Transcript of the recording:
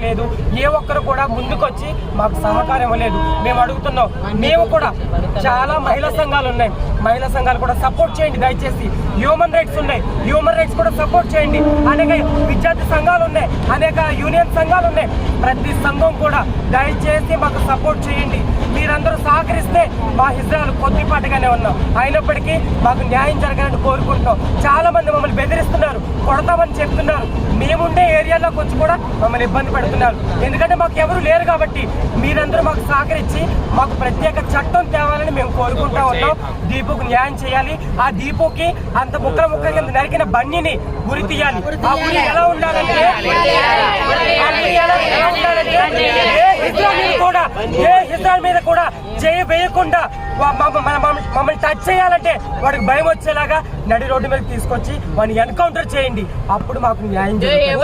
లేదు. ఏ ఒక్కరు కూడా ముందుకొచ్చి మాకు సహకారం ఇవ్వలేదు. మేము అడుగుతున్నాం, మేము కూడా చాలా మహిళా సంఘాలు ఉన్నాయి, మహిళా సంఘాలు కూడా సపోర్ట్ చేయండి దయచేసి. హ్యూమన్ రైట్స్ ఉన్నాయి, హ్యూమన్ రైట్స్ కూడా సపోర్ట్ చేయండి. అనేక విద్యార్థి సంఘాలు ఉన్నాయి, అనేక యూనియన్ సంఘాలు ఉన్నాయి. ప్రతి సంఘం కూడా దయచేసి మాకు సపోర్ట్ చేయండి. మీరందరూ సహకరిస్తే మా హిజ్రాలు కొద్దిపాటుగానే ఉన్నాం, అయినప్పటికీ మాకు న్యాయం జరగాలని కోరుకుంటున్నాం. చాలా మంది మమ్మల్ని బెదిరిస్తున్నారు, కొడతామని చెప్తున్నారు. మేముండే ఏరియాలోకి వచ్చి కూడా మమ్మల్ని ఇబ్బంది పెడుతున్నారు. ఎందుకంటే మాకు ఎవరు లేరు కాబట్టి మీరందరూ మాకు సహకరించి మాకు ప్రత్యేక చట్టం తేవాలని మేము కోరుకుంటా ఉన్నాం. దీపుకు న్యాయం చేయాలి. ఆ దీపుకి అంత ముక్కల ముక్కల కింద నరికిన బండిని గురి తీయాలి. ఆ గురి ఎలా ఉండాలంటే ఏ హిజ్రాల్ మీద కూడా చేయి వేయకుండా మమ్మల్ని టచ్ చేయాలంటే వాడికి భయం వచ్చేలాగా నడి రోడ్డు మీద తీసుకొచ్చి వాడిని ఎన్కౌంటర్ చేయండి. అప్పుడు మాకు న్యాయం జరుగుతుంది.